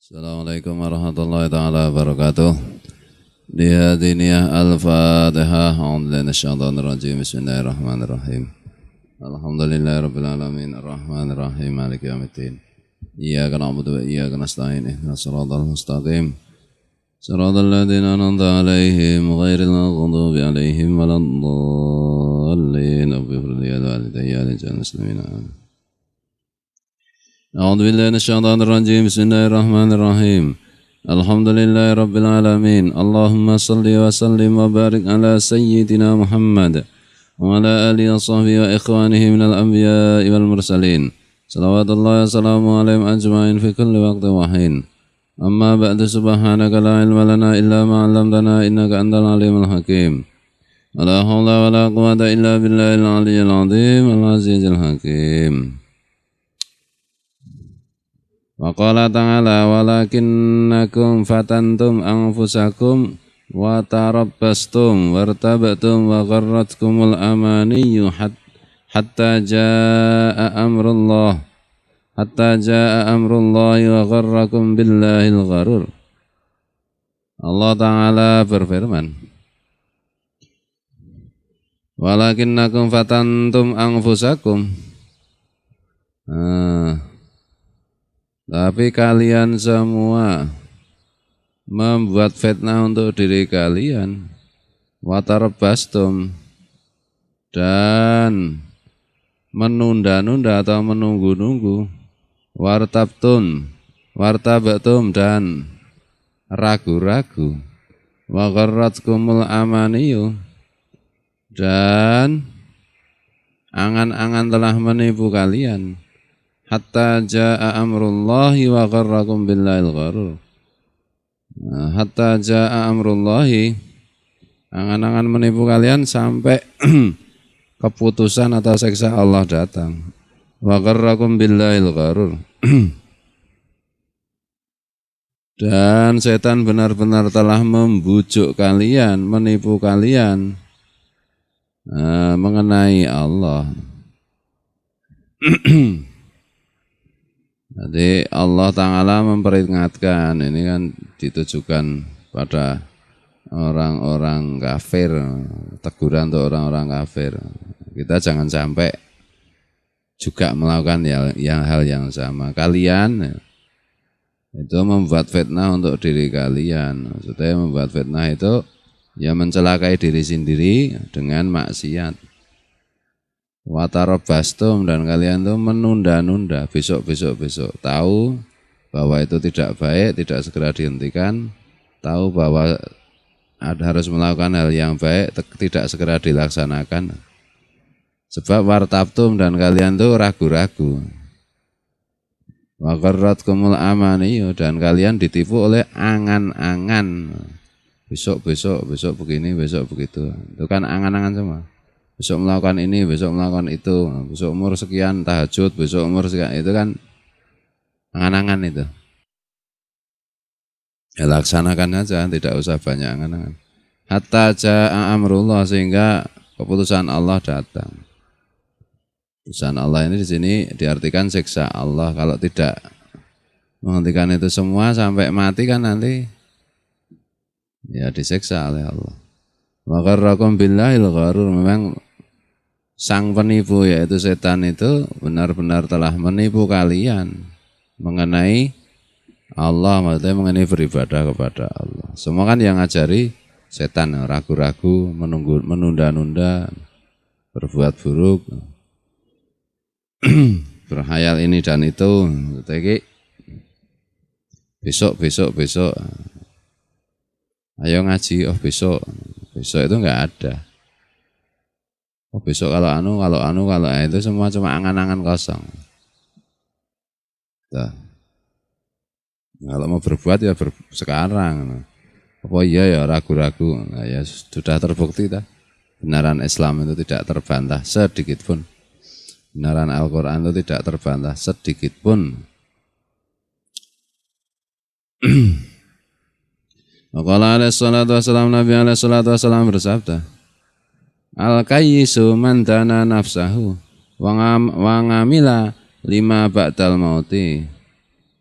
Assalamualaikum warahmatullahi taala wabarakatuh. Di hadiniyah al-Fatihah. A'udzubillahi minasyaitonir rajim. Bismillahirrahmanirrahim. Alhamdulillahi rabbil alamin arrahmanir rahim maliki yaumiddin. Iyyaka na'budu wa iyyaka nasta'in ihdinas siratal mustaqim. Siratal ladzina an'amta 'alaihim ghairil maghdubi 'alaihim waladdallin. Ighfir li wa walidayya wa lil muslimin. أعوذ بالله من الشيطان الرجيم بسم الله الرحمن الرحيم الحمد لله رب العالمين اللهم صل وسلم وبارك على سيدنا محمد وعلى آله وصحبه وإخوانه من الأنبياء والمرسلين صلوات الله وسلامه عليهم أجمعين في كل وقت وحين أما بعد سبحانك لا علم لنا إلا ما علمتنا إنك أنت العليم الحكيم ولا حول ولا قوة إلا بالله العلي العظيم العزيز الحكيم. Wa qala ta'ala walakinnakum fatantum anfusakum wa tarabbastum wartabtum wa gharratkumul amaniyyu hatta jaa amrullah wa gharrakum billahil gharur. Allah Ta'ala berfirman, walakinnakum fatantum anfusakum, tapi kalian semua membuat fitnah untuk diri kalian, watarabastum, dan menunda-nunda atau menunggu-nunggu, wartabatum dan ragu-ragu, wa gharratkumul amaniyu, dan angan-angan telah menipu kalian. Hatta jaa amrullahi wa gharrakum billahil gharur. Hatta jaa amrullahi, angan-angan menipu kalian sampai keputusan atau siksa Allah datang. Wa gharrakum billahil gharur. Dan setan benar-benar telah membujuk kalian, menipu kalian mengenai Allah. Jadi Allah Ta'ala memperingatkan, ini kan ditujukan pada orang-orang kafir, teguran untuk orang-orang kafir. Kita jangan sampai juga melakukan hal yang sama. Kalian itu membuat fitnah untuk diri kalian. Maksudnya membuat fitnah itu ya mencelakai diri sendiri dengan maksiat. Watarabastum, dan kalian tuh menunda-nunda, besok tahu bahwa itu tidak baik, tidak segera dihentikan, tahu bahwa harus melakukan hal yang baik, tidak segera dilaksanakan. Sebab wartabtum, dan kalian tuh ragu-ragu. Wa gharratkumul amaniyu, dan kalian ditipu oleh angan-angan. Besok begini, besok begitu. Itu kan angan-angan semua. Besok melakukan ini, besok melakukan itu, besok umur sekian tahajud, besok umur sekian, itu kan angan-angan itu. Ya laksanakan saja, tidak usah banyak angan-angan. Hatta jaa amrullah, sehingga keputusan Allah datang. Keputusan Allah ini di sini diartikan siksa Allah. Kalau tidak menghentikan itu semua sampai mati kan nanti ya disiksa oleh Allah. Wa gharrakum billahil gharur, memang sang penipu yaitu setan itu benar-benar telah menipu kalian mengenai Allah, maksudnya mengenai beribadah kepada Allah. Semua kan yang ngajari setan, ragu-ragu, menunda-nunda, berbuat buruk, berhayal ini dan itu. Besok. Ayo ngaji, besok itu enggak ada. Besok kalau itu semua cuma angan-angan kosong. Tuh. Kalau mau berbuat ya sekarang. Apa iya ya ragu-ragu. Nah, ya sudah terbukti dah. Benaran Islam itu tidak terbantah sedikit pun. Benaran Al-Quran itu tidak terbantah sedikit pun. Waqala alaihi salatu wassalam, Nabi alaihi salatu wassalam bersabda, Al-kayyisu man dana nafsahu wa ngamila lima ba'dal mauti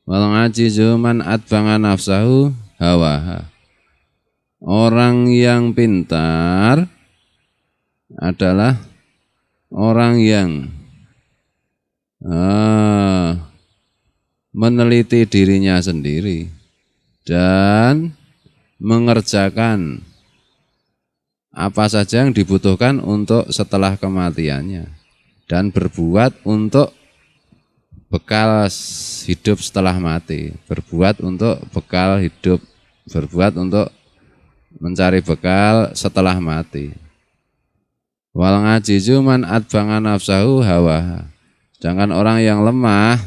Wal ajizu man atba'a nafsahu hawaha. Orang yang pintar adalah orang yang meneliti dirinya sendiri dan mengerjakan apa saja yang dibutuhkan untuk setelah kematiannya dan berbuat untuk bekal hidup setelah mati, berbuat untuk bekal hidup, berbuat untuk mencari bekal setelah mati. Wal ngajizu man atba'a nafsahu hawaha. Sedangkan orang yang lemah,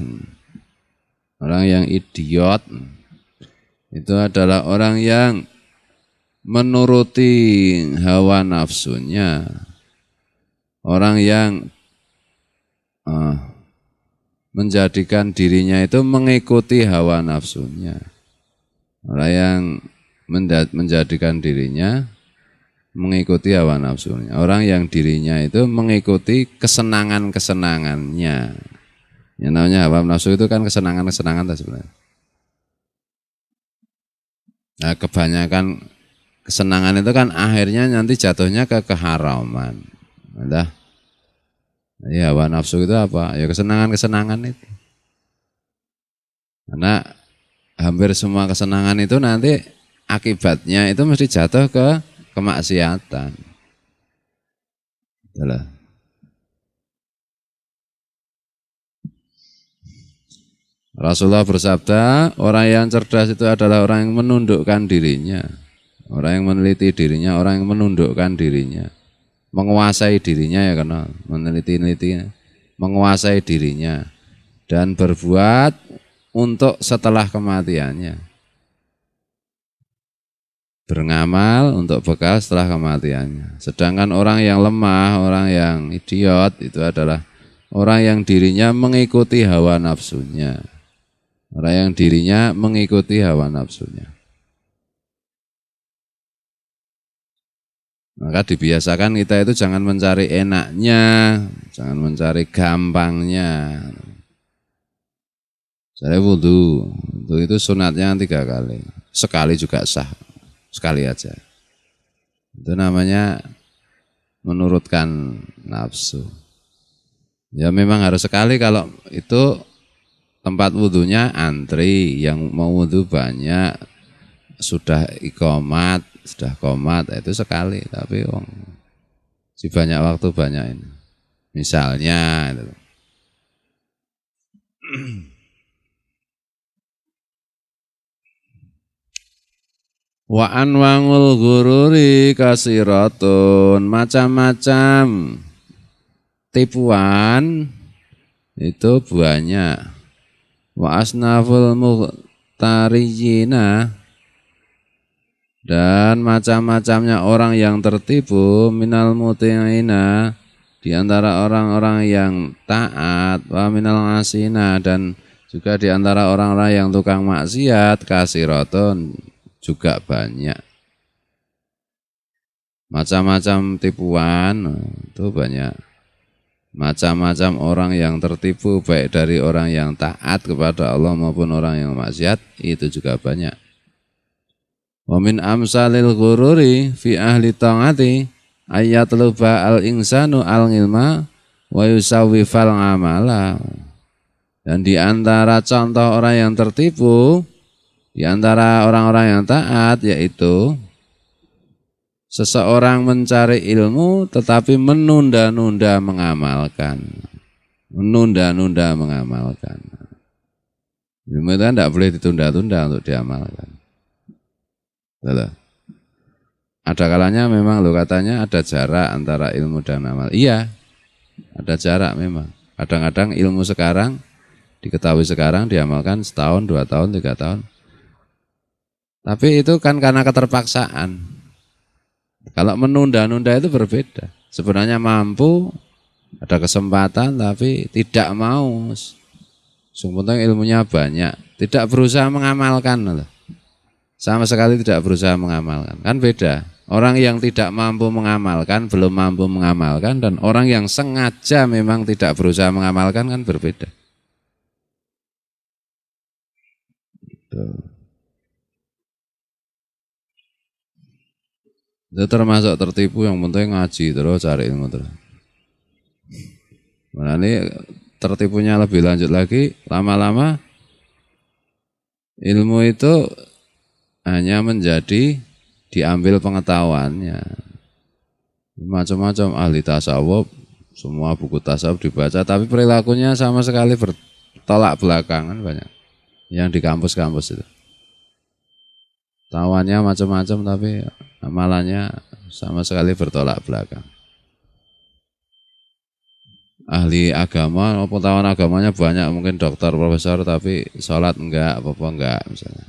orang yang idiot, itu adalah orang yang menuruti hawa nafsunya. Orang yang menjadikan dirinya itu mengikuti hawa nafsunya. Orang yang menjadikan dirinya mengikuti hawa nafsunya. Orang yang dirinya itu mengikuti kesenangan-kesenangannya. Yang namanya hawa nafsu itu kan kesenangan-kesenangan sebenarnya. Nah, kebanyakan kesenangan itu kan akhirnya nanti jatuhnya ke keharaman. Nah, ya hawa nafsu itu apa? Ya kesenangan-kesenangan itu. Karena hampir semua kesenangan itu nanti akibatnya itu mesti jatuh ke kemaksiatan. Itulah. Rasulullah bersabda, orang yang cerdas itu adalah orang yang menundukkan dirinya, orang yang meneliti dirinya, orang yang menundukkan dirinya, menguasai dirinya ya karena meneliti-neliti, menguasai dirinya dan berbuat untuk setelah kematiannya. Beramal untuk bekal setelah kematiannya. Sedangkan orang yang lemah, orang yang idiot itu adalah orang yang dirinya mengikuti hawa nafsunya. Orang yang dirinya mengikuti hawa nafsunya. Maka dibiasakan kita itu jangan mencari enaknya, jangan mencari gampangnya. Saya wudhu itu sunatnya 3 kali, sekali juga sah. Sekali aja. Itu namanya menurutkan nafsu. Ya memang harus sekali kalau itu tempat wudhunya antri, yang mau wudhu banyak, sudah iqomat, sudah qomat, itu sekali. Tapi si banyak waktu banyak ini. Misalnya itu. Wa anwangul gururi kasiratun, macam-macam tipuan itu banyak. Wa asnaful muqtariyina, dan macam-macamnya orang yang tertipu, minal muti'ina, di antara orang-orang yang taat, wa minal asina, dan juga di antara orang-orang yang tukang maksiat, kasiratun, juga banyak. Macam-macam tipuan itu banyak. Macam-macam orang yang tertipu, baik dari orang yang taat kepada Allah maupun orang yang maksiat, itu juga banyak. Wa min amsalil ghururi fi ahli ta'ati ayatluba al-insanu al-ilma wa yusawwifal amala. Dan di antara contoh orang yang tertipu di antara orang-orang yang taat, yaitu seseorang mencari ilmu tetapi menunda-nunda mengamalkan. Menunda-nunda mengamalkan. Ilmu itu kan tidak boleh ditunda-tunda untuk diamalkan. Betul. Ada kalanya memang katanya ada jarak antara ilmu dan amal. Iya, ada jarak memang. Kadang-kadang ilmu sekarang diketahui sekarang, diamalkan setahun, 2 tahun, 3 tahun. Tapi itu kan karena keterpaksaan. Kalau menunda-nunda itu berbeda. Sebenarnya mampu, ada kesempatan, tapi tidak mau. Sebenarnya ilmunya banyak, tidak berusaha mengamalkan. Sama sekali tidak berusaha mengamalkan. Kan beda. Orang yang tidak mampu mengamalkan, belum mampu mengamalkan, dan orang yang sengaja memang tidak berusaha mengamalkan kan berbeda. Itu termasuk tertipu, yang penting ngaji terus cari ilmu terus. Nah ini tertipunya lebih lanjut lagi, lama-lama ilmu itu hanya menjadi diambil pengetahuannya. Macam-macam ahli tasawuf, semua buku tasawuf dibaca, tapi perilakunya sama sekali bertolak belakang kan banyak. Yang di kampus-kampus itu. Tawannya macam-macam tapi amalannya sama sekali bertolak belakang. Ahli agama, pengetahuan agamanya banyak, mungkin dokter, profesor, tapi sholat enggak, apa-apa enggak misalnya.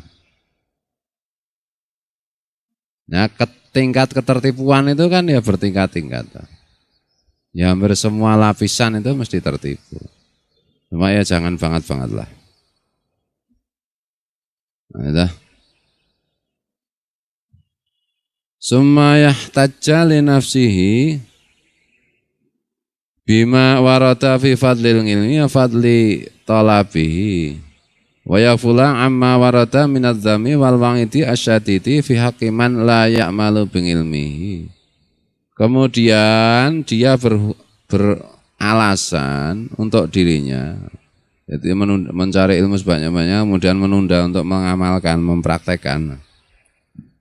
Nah, tingkat ketertipuan itu kan ya bertingkat-tingkat. Ya hampir semua lapisan itu mesti tertipu. Cuma ya jangan banget-banget lah. Nah, itu. Summa yahtajja li nafsihi bima warata fi fadlil ilmi wa fadli talabihi. Wa yakfula amma warada minadz dzami wal wa'idi asyadidi fi haqqi man la ya'malu bingilmihi. Kemudian dia beralasan untuk dirinya, jadi mencari ilmu sebanyak-banyak, kemudian menunda untuk mengamalkan, mempraktekkan.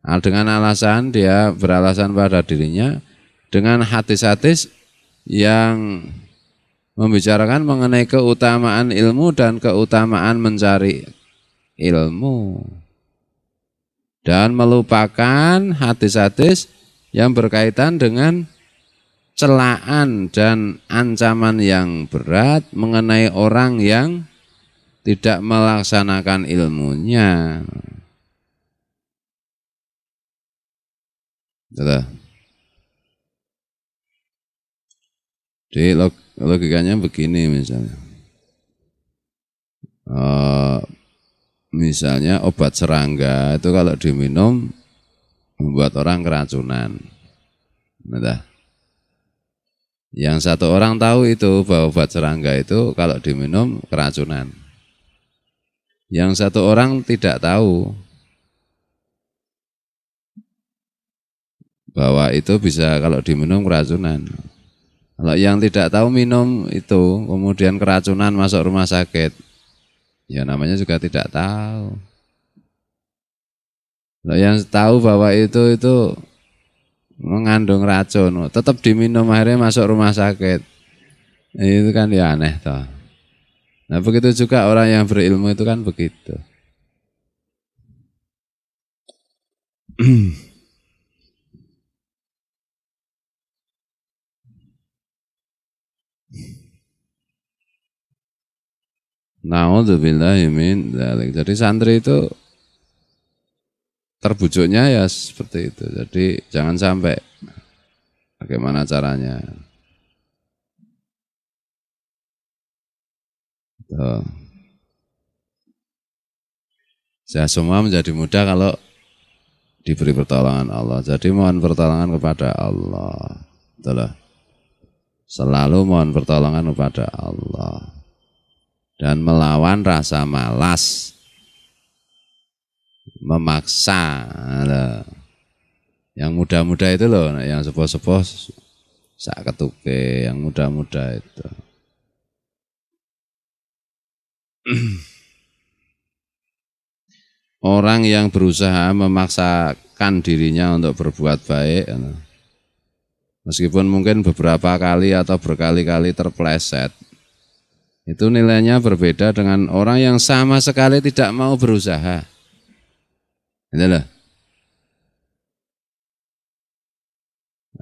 Nah, dengan alasan dia beralasan pada dirinya dengan hadis-hadis yang membicarakan mengenai keutamaan ilmu dan keutamaan mencari ilmu, dan melupakan hadis-hadis yang berkaitan dengan celaan dan ancaman yang berat mengenai orang yang tidak melaksanakan ilmunya. Jadi logikanya begini misalnya. Misalnya obat serangga itu kalau diminum membuat orang keracunan. Nah, yang satu orang tahu itu bahwa obat serangga itu kalau diminum keracunan. Yang satu orang tidak tahu bahwa itu bisa kalau diminum keracunan. Kalau yang tidak tahu minum itu kemudian keracunan masuk rumah sakit, ya namanya juga tidak tahu. Kalau yang tahu bahwa itu mengandung racun, tetap diminum akhirnya masuk rumah sakit, itu kan ya aneh toh. Nah begitu juga orang yang berilmu itu kan begitu. Na'udzubillahi min dzalik. Jadi santri itu terbujuknya ya seperti itu. Jadi jangan sampai, bagaimana caranya. Tuh. Ya, semua menjadi mudah kalau diberi pertolongan Allah. Jadi mohon pertolongan kepada Allah. Itulah. Selalu mohon pertolongan kepada Allah. Dan melawan rasa malas, memaksa. Yang muda-muda itu loh, yang sepuh-sepuh sak ketuke, yang muda-muda itu. Orang yang berusaha memaksakan dirinya untuk berbuat baik, meskipun mungkin beberapa kali atau berkali-kali terpleset, itu nilainya berbeda dengan orang yang sama sekali tidak mau berusaha. Itulah.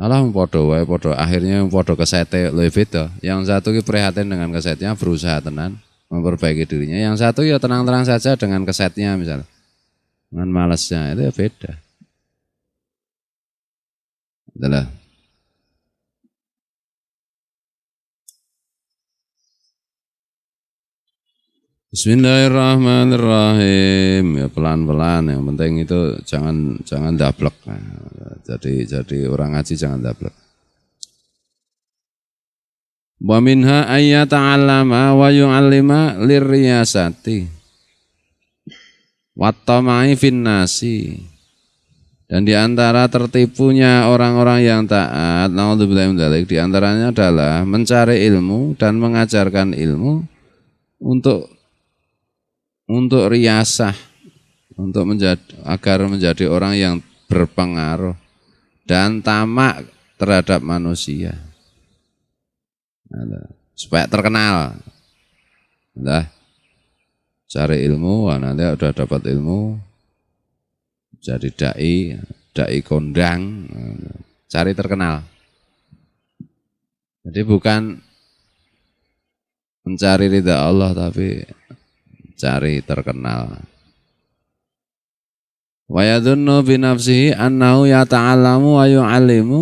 Allah podo wae podo, akhirnya podo kesete luwih beda. Yang satu ki prihatin dengan kesetnya, berusaha tenan memperbaiki dirinya. Yang satu ya tenang-tenang saja dengan kesetnya misalnya. Dengan malasnya, itu ya beda. Itulah. Bismillahirrahmanirrahim. Ya pelan-pelan, yang penting itu jangan dablek. Jadi orang ngaji jangan dablek. Wa minha ayyata'allama wa yu'allima lirriyasati. Wattamai finnasi. Dan di antara tertipunya orang-orang yang taat, naudzubillahi min dzalik, di antaranya adalah mencari ilmu dan mengajarkan ilmu untuk riasah, agar menjadi orang yang berpengaruh dan tamak terhadap manusia. Supaya terkenal. Nah, cari ilmu, nanti udah dapat ilmu, jadi dai kondang, cari terkenal. Jadi bukan mencari ridha Allah, tapi cari terkenal. Wa yadhunnu bi nafsihi annahu yata'allamu wa yu'allimu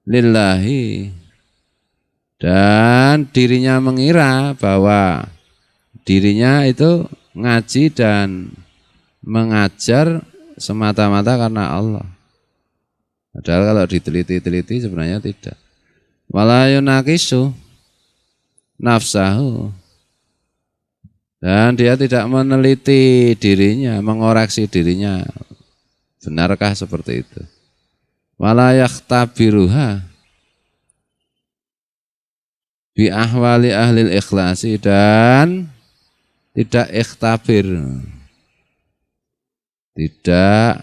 lillahi. Dan dirinya mengira bahwa dirinya itu ngaji dan mengajar semata-mata karena Allah. Padahal kalau diteliti-teliti sebenarnya tidak. Wala yunaqisu nafsahu. Dan dia tidak meneliti dirinya, mengoreksi dirinya. Benarkah seperti itu? Wala yakhtabiruha bi ahwali ahlil ikhlasi, dan tidak ikhtabir, tidak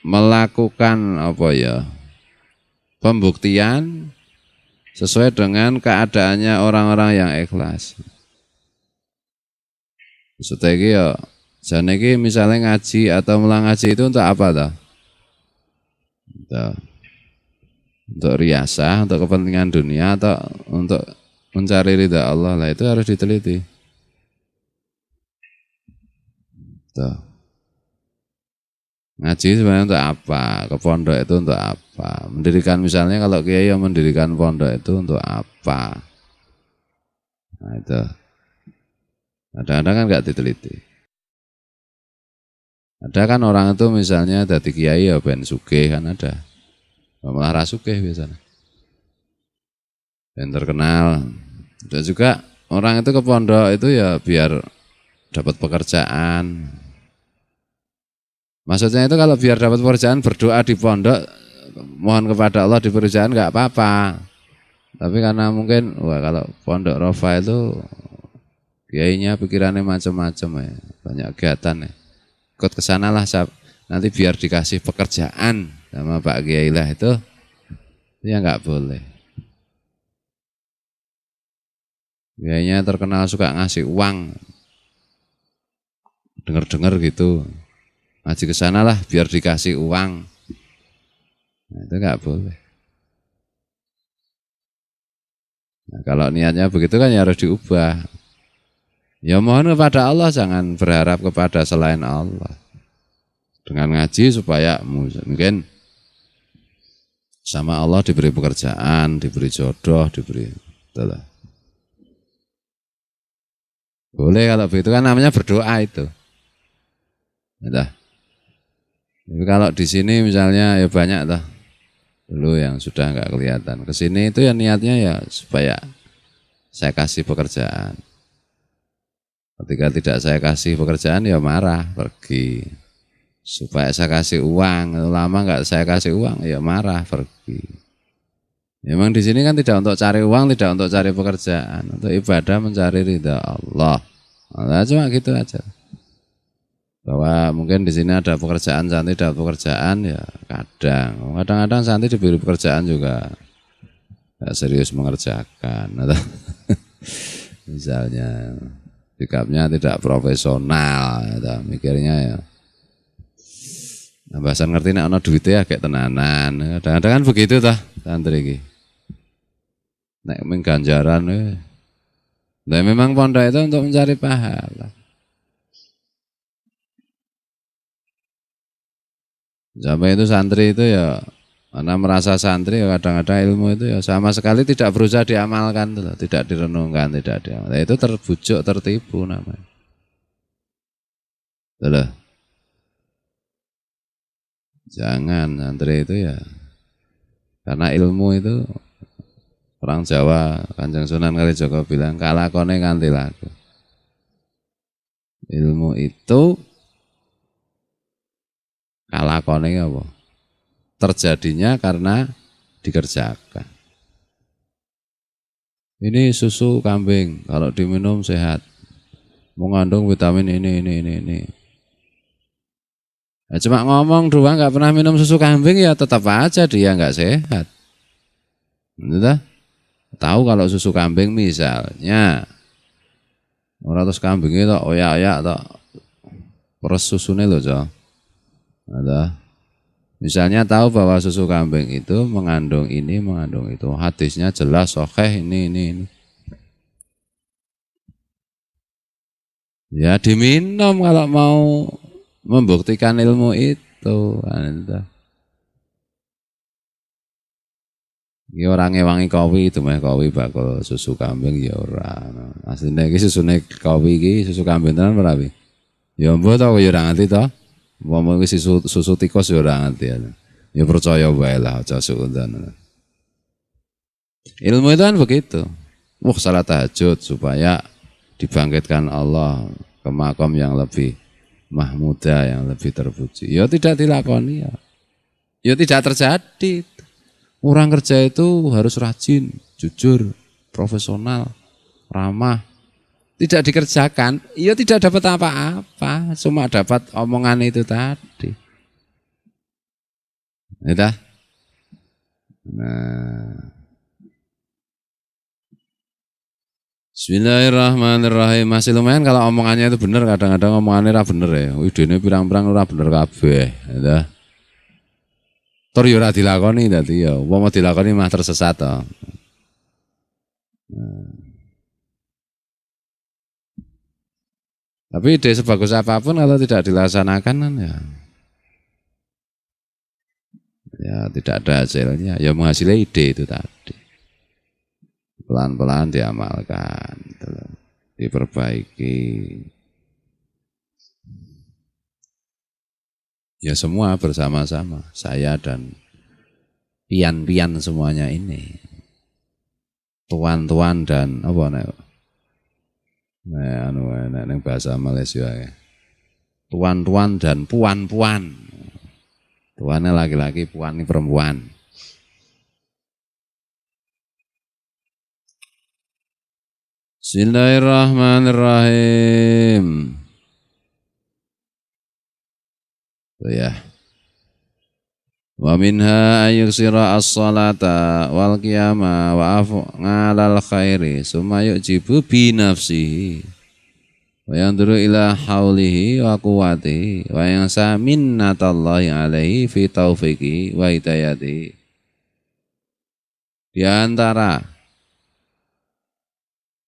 melakukan pembuktian sesuai dengan keadaannya orang-orang yang ikhlas. Maksudnya ya, jane iki misalnya ngaji atau mulang ngaji itu untuk apa toh? Untuk riasah, untuk kepentingan dunia, atau untuk mencari ridha Allah, lah itu harus diteliti. Tuh. Ngaji sebenarnya untuk apa? Ke pondok itu untuk apa? Mendirikan, misalnya kalau kiai yang mendirikan pondok itu untuk apa? Nah itu kadang-kadang kan nggak diteliti. Ada kan orang itu misalnya dari kiai ya ben sugih, kan ada. Malah rasugih biasanya. Ben terkenal. Dan juga orang itu ke pondok itu ya biar dapat pekerjaan. Maksudnya itu kalau biar dapat pekerjaan, berdoa di pondok, mohon kepada Allah di pekerjaan nggak apa-apa. Tapi karena mungkin kalau pondok Rofa itu kiainya pikirannya macam-macam ya, banyak kegiatan ya. Ikut ke sana lah, nanti biar dikasih pekerjaan sama Pak Kiai lah, itu ya nggak boleh. Kiainya terkenal suka ngasih uang, dengar-dengar gitu, ngaji ke sana lah biar dikasih uang, nah, itu nggak boleh. Nah, kalau niatnya begitu kan ya harus diubah. Ya mohon kepada Allah, jangan berharap kepada selain Allah. Dengan ngaji supaya mungkin sama Allah diberi pekerjaan, diberi jodoh, diberi itulah. Boleh kalau begitu, kan namanya berdoa itu. Nah, tapi kalau di sini misalnya ya banyak tuh dulu yang sudah nggak kelihatan. Kesini itu ya niatnya ya supaya saya kasih pekerjaan. Ketika tidak saya kasih pekerjaan ya marah, pergi. Supaya saya kasih uang, lama nggak saya kasih uang ya marah, pergi. Memang di sini kan tidak untuk cari uang, tidak untuk cari pekerjaan, untuk ibadah, mencari ridha Allah. Nah, cuma gitu aja. Bahwa mungkin di sini ada pekerjaan, Santi dapat pekerjaan ya kadang-kadang Santi diberi pekerjaan juga nggak serius mengerjakan, atau misalnya sikapnya tidak profesional, atau mikirnya ya bahasan ngerti nek ana duite ya kayak tenanan. Kadang-kadang kan begitu tah santri iki. Nek mung ganjaran nah memang pondok itu untuk mencari pahala. Sampai itu santri itu ya karena merasa santri ya kadang-kadang ilmu itu ya sama sekali tidak berusaha diamalkan, tidak direnungkan, tidak diamalkan. Nah, itu terbujuk, tertipu namanya. Betul. Jangan santri itu ya, karena ilmu itu Orang Jawa, Kanjeng Sunan Kalijaga bilang kalakone kanthi laku. Ilmu itu kalakone apa? Terjadinya karena dikerjakan. Ini susu kambing, kalau diminum sehat. Mengandung vitamin ini. Nah, cuma ngomong doang nggak pernah minum susu kambing ya tetap aja dia nggak sehat. Entah? Tahu kalau susu kambing misalnya orang terus kambing itu oyak atau peres susune lho, Cok. Ada. Misalnya tahu bahwa susu kambing itu mengandung ini, mengandung itu. Hadisnya jelas sahih ini. Ya diminum kalau mau membuktikan ilmu itu. Iki ora ngewangi kowi itu mah kowi bakal susu kambing ya ora. Asline iki susune kowi iki susu kambing tenan ora pi? Ya mbok to ya ora ngerti to. Umpama iki susu tikus ya ora ngerti ya. Ya percaya wae lah aja suudon. Ilmu itu kan begitu. Wah salat tahajud supaya dibangkitkan Allah ke makam yang lebih mahmuda, yang lebih terpuji. Ya tidak dilakoni ya. Ya tidak terjadi. Orang kerja itu harus rajin, jujur, profesional, ramah. Tidak dikerjakan, ya tidak dapat apa-apa, cuma dapat omongan itu tadi. Ya, nah. Bismillahirrahmanirrahim. Masih lumayan kalau omongannya itu benar, kadang-kadang omongannya ora bener ya. Idene pirang-pirang ora bener kabeh, ya. Tur yo ora dilakoni dadi ya, umpama dilakoni mah tersesat to. Tapi ide sebagus apapun kalau tidak dilaksanakan kan ya tidak ada hasilnya. Ya menghasilkan ide itu tadi. Pelan-pelan diamalkan, diperbaiki. Ya semua bersama-sama, saya dan pian-pian semuanya ini. Tuan-tuan dan apa nek? Nek bahasa Malaysia ya. Tuan-tuan dan puan-puan. Tuannya laki-laki, puannya perempuan. Bismillahirrahmanirrahim. Ya. Wa minha ayyusira as-salata wal qiyama wa af'alal khairi summa yujibu bi nafsihi wa yanduru ila haulihi wa quwwatihi wa yansa minnatallahi alaihi fi taufiqi wa hidayati. Di antara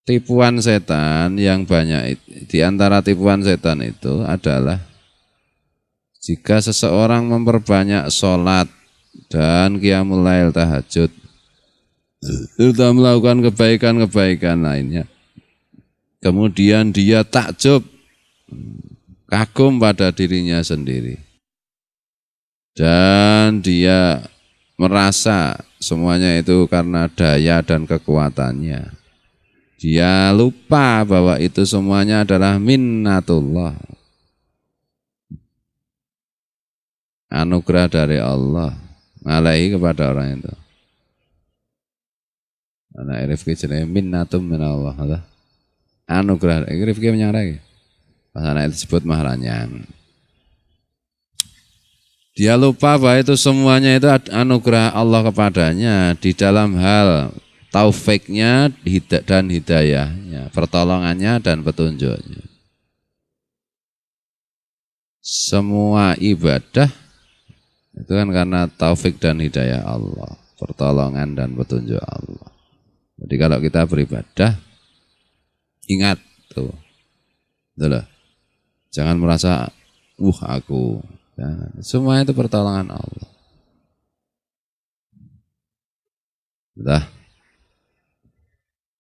tipuan setan yang banyak, di antara tipuan setan itu adalah jika seseorang memperbanyak sholat dan qiyamul lail tahajud, serta melakukan kebaikan-kebaikan lainnya, kemudian dia takjub, kagum pada dirinya sendiri, dan dia merasa semuanya itu karena daya dan kekuatannya. Dia lupa bahwa itu semuanya adalah minnatullah, anugerah dari Allah alaihi kepada orang itu. Anak Rifki jenenge minnatum minallah. Anugerah Rifki menyang pas anak itu disebut mahranyang. Dia lupa bahwa itu semuanya itu anugerah Allah kepadanya di dalam hal taufiknya dan hidayahnya, pertolongannya dan petunjuknya. Semua ibadah itu kan karena taufik dan hidayah Allah, pertolongan dan petunjuk Allah. Jadi kalau kita beribadah, ingat tuh, jangan merasa, aku. Jangan. Semua itu pertolongan Allah.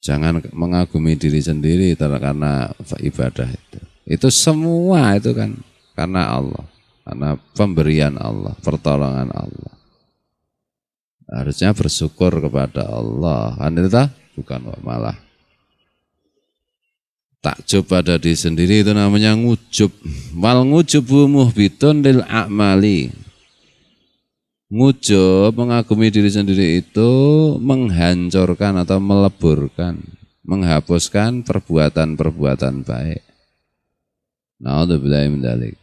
Jangan mengagumi diri sendiri karena ibadah itu. Itu semua itu kan karena Allah. Karena pemberian Allah, pertolongan Allah. Harusnya bersyukur kepada Allah. Kan itu tak? Bukan malah takjub pada diri sendiri, itu namanya ngujub. Wal ngujubu muhbitun lil a'mali. Ngujub, mengagumi diri sendiri itu menghancurkan atau meleburkan, menghapuskan perbuatan-perbuatan baik. Na'udzubillahi min dzalik.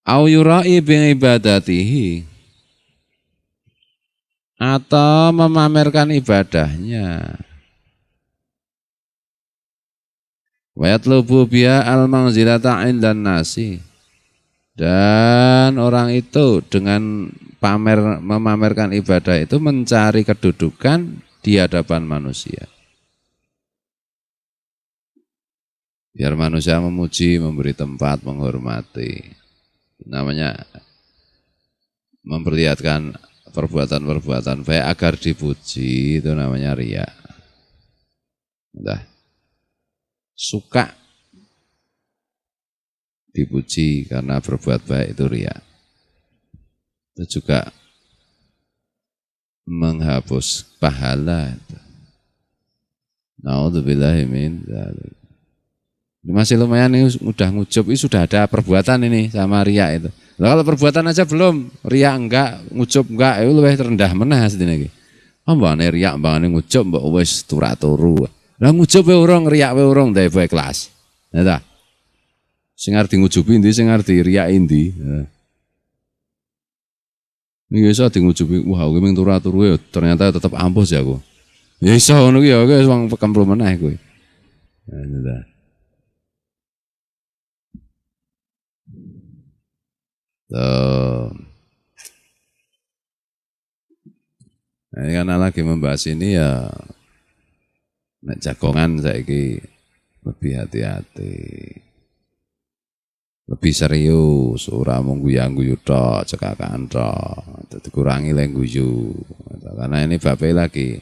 Au yurai bi ibadatihi, atau memamerkan ibadahnya. Wa yatlubu biha al-manzilata 'indan nasi. Dan orang itu dengan memamerkan ibadah itu mencari kedudukan di hadapan manusia. Biar manusia memuji, memberi tempat, menghormati. Namanya memperlihatkan perbuatan-perbuatan baik agar dipuji, itu namanya riya. Udah. Suka dipuji karena berbuat baik, itu riya. Itu juga menghapus pahala. Na'udzubillahi min dzalik. Masih lumayan ini udah ngujub, ini sudah ada perbuatan ini sama riya itu. Nah, kalau perbuatan aja belum, riya enggak, ngujub enggak, itu lebih rendah meneh sedene iki. Mbane riya mbane ngujub mbok wis turu. Lah ngujub wae urung, riya wae urung ndek bae kelas. Ya ta? Sing arep ngujubi ndi, sing arep riya ndi. Iki iso ngujubi, wah kowe mung turu ya ternyata tetep ampus ya aku. Ya iso ngono ki ya, wis wong kemplung meneh kowe. Nah, Nah, ini karena lagi membahas ini ya, nek jagongan saiki lebih hati-hati, lebih serius, ora mung guyu-guyu tok, cekakan tok, dikurangi le guyu. Karena ini bape lagi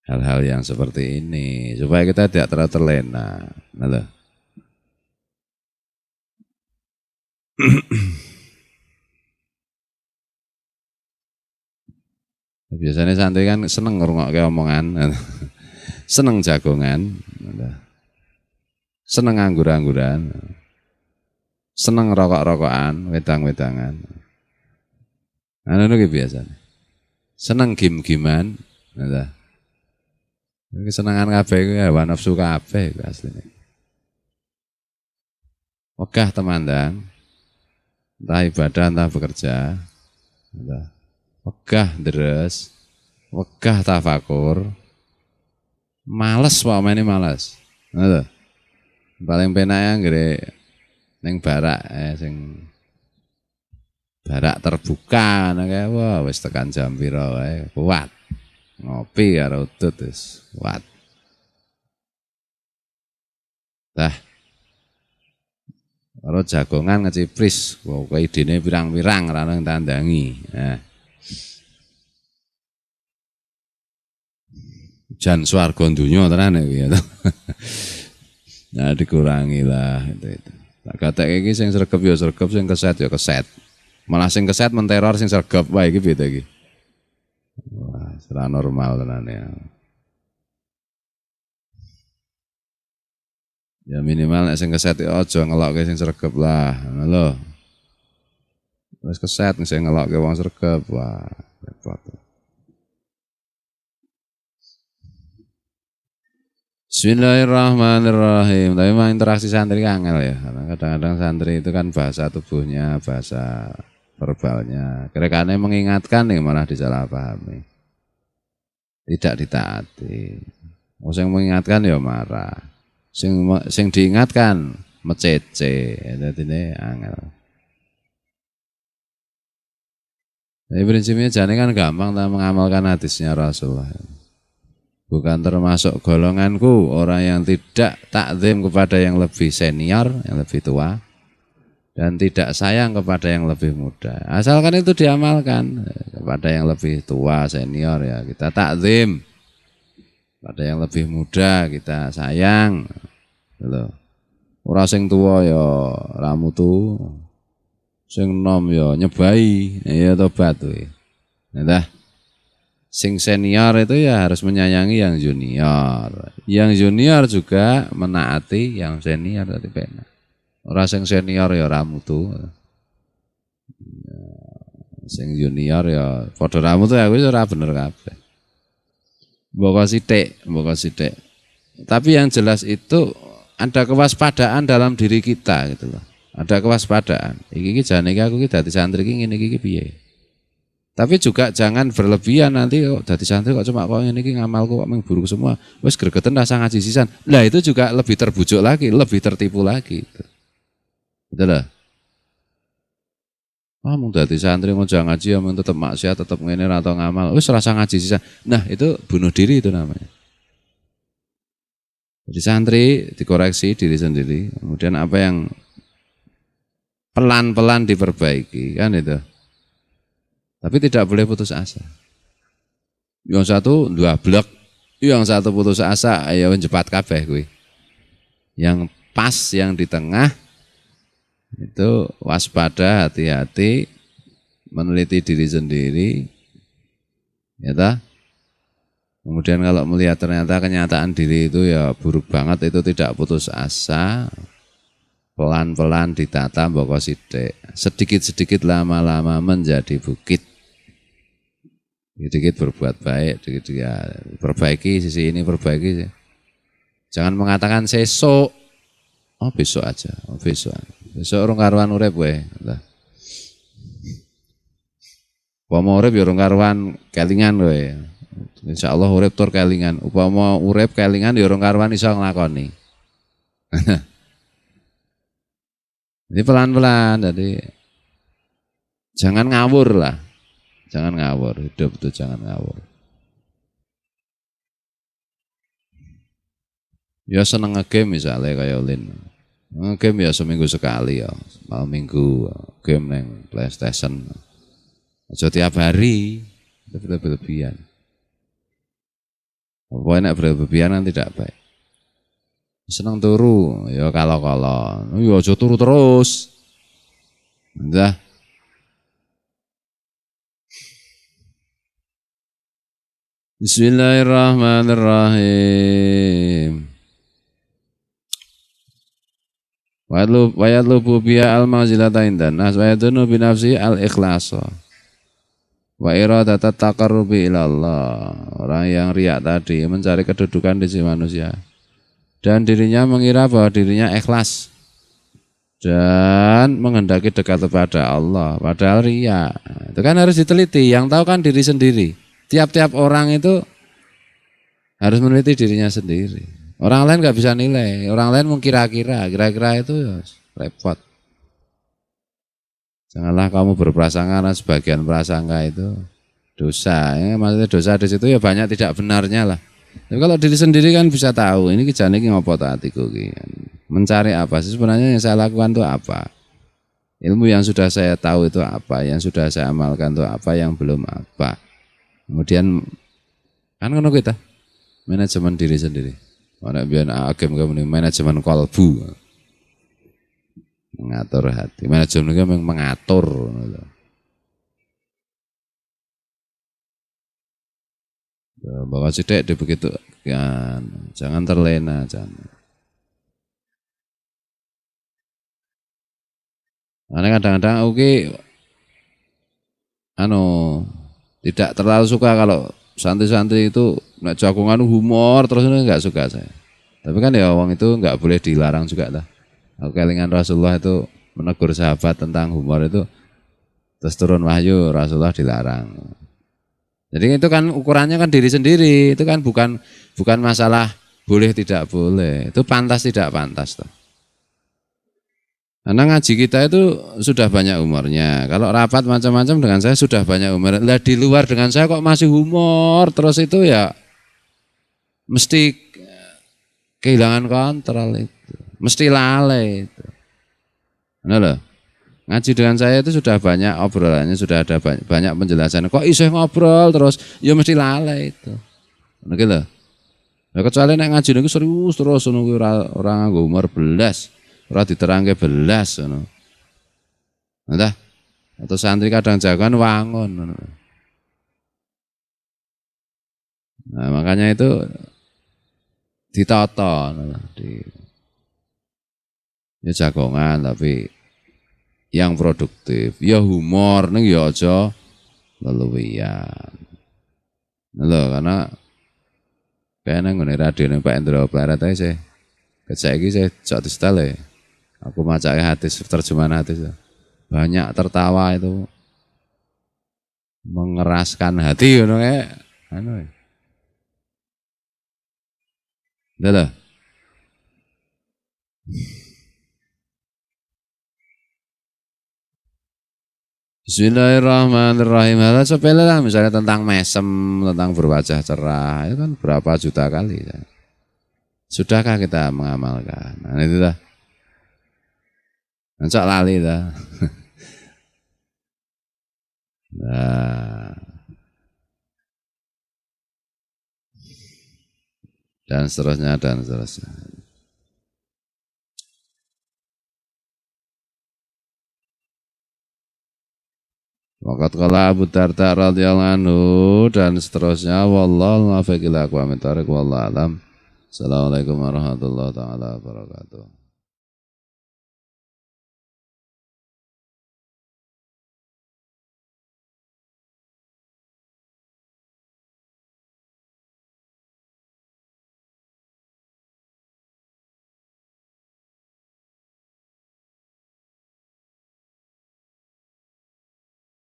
hal-hal yang seperti ini supaya kita tidak terlalu terlena. Nah, biasanya santri kan seneng ngrungokke omongan, seneng jagongan, seneng anggur-angguran, seneng rokok-rokokan, wedang-wedangan. Anu ki biasanya. Seneng gim-giman, nah. Kesenangan kabeh iku hawa nafsu kabeh asline. Wegah temandang, entah ibadah entah bekerja, entah wegah deres, wegah tafakur, males pamane males. Ngono. Paling penake anggere ning barak sing barak terbuka nake wah wis tekan jam pira wae kuat. Ngopi karo udut wis kuat. Tah. Karo jagongan ngecipris, kok idene pirang-pirang ora nang tandangi. Nah. Jan swarga donya tenan iki ya. Nah dikurangi lah itu. Tak katake iki sing sregep ya sregep, sing keset ya keset. Malah sing keset menteror sing sregep wae iki beda iki. Wah, ora normal tenan ya. Ya minimal nek sing keset aja ngelokke sing sregep lah, ngono lho. Wis keset sing ngelokke wong sregep, wah repot. Bismillahirrahmanirrahim. Tapi memang interaksi santri angel ya. Karena kadang-kadang santri itu kan bahasa tubuhnya, bahasa verbalnya. Kira-kira mengingatkan nih malah disalahpahami. Tidak ditaati. Sing mengingatkan ya marah. Sing diingatkan mecece. Jadi ini angel. Jadi prinsipnya jane kan gampang mengamalkan hadisnya Rasulullah. Bukan termasuk golonganku orang yang tidak takzim kepada yang lebih senior, yang lebih tua, dan tidak sayang kepada yang lebih muda. Asalkan itu diamalkan kepada yang lebih tua, senior ya kita takzim, pada yang lebih muda kita sayang. Ora sing tua ya ra mutu, Sing nom ya nyebai, ya tobat kuwi. Nah, sing senior itu ya harus menyayangi yang junior. Yang junior juga menaati yang senior tadi penak. Ora sing senior ya ora mutu. Sing junior ya padha ra mutu aku ora bener kabeh. Mbok sithik. Tapi yang jelas itu ada kewaspadaan dalam diri kita gitu loh. Ada kewaspadaan. Iki jane aku iki dadi santri iki ngene iki piye. Tapi juga jangan berlebihan nanti kok dadi santri kok cuma kok ngene iki ngamalku kok mung buruk semua. Wis gregeten rasa ngaji sisan. Lah itu juga lebih terbujuk lagi, lebih tertipu lagi gitu. Betul lah. Mung dadi santri mau jangan ngaji ya mung tetep maksiat, tetep ngene ra tau ngamal. Wis rasa ngaji sisan. Nah, itu bunuh diri itu namanya. Jadi santri dikoreksi diri sendiri, kemudian apa yang pelan-pelan diperbaiki kan itu. Tapi tidak boleh putus asa. Yang satu dua blok, yang satu putus asa, ayo cepat kabeh kuwi. Yang pas yang di tengah itu waspada, hati-hati, meneliti diri sendiri. Ya ta? Kemudian kalau melihat ternyata kenyataan diri itu ya buruk banget, itu tidak putus asa. Pelan-pelan ditata mboko sithik. Sedikit-sedikit lama-lama menjadi bukit. Sedikit berbuat baik, sedikit ya perbaiki sisi ini, perbaiki. Jangan mengatakan sesuk. Oh besok aja, besok. Besok urung karuan urip kowe. Upama urip ya urung karuan kelingan kowe. Insyaallah urip tur kelingan. Upama urip kelingan ya urung karuan iso nglakoni. Jadi pelan-pelan, jadi jangan ngawur lah, jangan ngawur, hidup itu jangan ngawur. Ya seneng nge-game misalnya kayak Ulin, nge-game ya seminggu sekali ya, malam minggu game neng PlayStation, aja tiap hari, itu berlebihan. Pokoknya berlebihan kan tidak baik. Seneng turu, ya kalau ya aja turu terus. Entah. Bismillahirrahmanirrahim. Wa yatlubu biya al-manzilata indan nas wa yadunu bi nafsi al-ikhlasa. Wa iradata taqarrubi ila Allah. Orang yang riak tadi mencari kedudukan di sisi manusia. Dan dirinya mengira bahwa dirinya ikhlas dan menghendaki dekat kepada Allah, padahal riya. Itu kan harus diteliti, yang tahu kan diri sendiri. Tiap-tiap orang itu harus meneliti dirinya sendiri. Orang lain nggak bisa nilai, orang lain mau kira-kira itu ya repot. Janganlah kamu berprasangka, sebagian prasangka itu dosa. Ya, maksudnya dosa di situ ya banyak tidak benarnya lah. Tapi kalau diri sendiri kan bisa tahu, ini kejadian ini ngopo hatiku, mencari apa sih sebenarnya yang saya lakukan itu apa, ilmu yang sudah saya tahu itu apa, yang sudah saya amalkan itu apa, yang belum apa. Kemudian kan ngono kita manajemen diri sendiri, mana biar agam kamu manajemen kolbu, mengatur hati, manajemen itu mengatur. Bahwa sidik di begitu kan, jangan terlena, jangan. Karena kadang-kadang tidak terlalu suka kalau santri-santri itu nak jagungan humor terus enggak suka saya. Tapi kan ya wong itu enggak boleh dilarang juga lah. Kelingan Rasulullah itu menegur sahabat tentang humor itu, terus turun wahyu Rasulullah dilarang. Jadi itu kan ukurannya kan diri sendiri, itu kan bukan masalah boleh tidak boleh, itu pantas tidak pantas toh. Karena ngaji kita itu sudah banyak humornya. Kalau rapat macam-macam dengan saya sudah banyak humor. Lah di luar dengan saya kok masih humor terus itu ya mesti kehilangan kontrol itu, mesti lalai itu. Nah loh. Ngaji dengan saya itu sudah banyak obrolannya, sudah ada banyak penjelasan. Kok iso ngobrol terus, ya mesti lalai itu. Nggih lho. Lah kecuali nek ngaji niku serius terus ngono kuwi ora nganggo humor belas, ora diterangke belas ngono. Entah. Atau santri kadang jagoan wangun. Nah, makanya itu ditata ya jagongan tapi yang produktif. Ya humor ning ya aja leluwian. Lho karena kayaknya ngene radio ning Pak Endro Pleret ae sih. Saiki saya jok distel ya. Aku macake hadis terjemahan hadis. Banyak tertawa itu mengeraskan hati ngono kayak anu. Lho. Bismillahirrahmanirrahim. Hal sepele lah misalnya tentang mesem, tentang berwajah cerah, itu kan berapa juta kali ya. Sudahkah kita mengamalkan? Nah itu dah. Encok lali dah. Nah, dan seterusnya dan seterusnya. Waqat qala Abu Darda radhiyallahu anhu dan seterusnya wallahu muwaffiq ila aqwamit thariq wallahu alam. Assalamualaikum warahmatullahi taala wabarakatuh.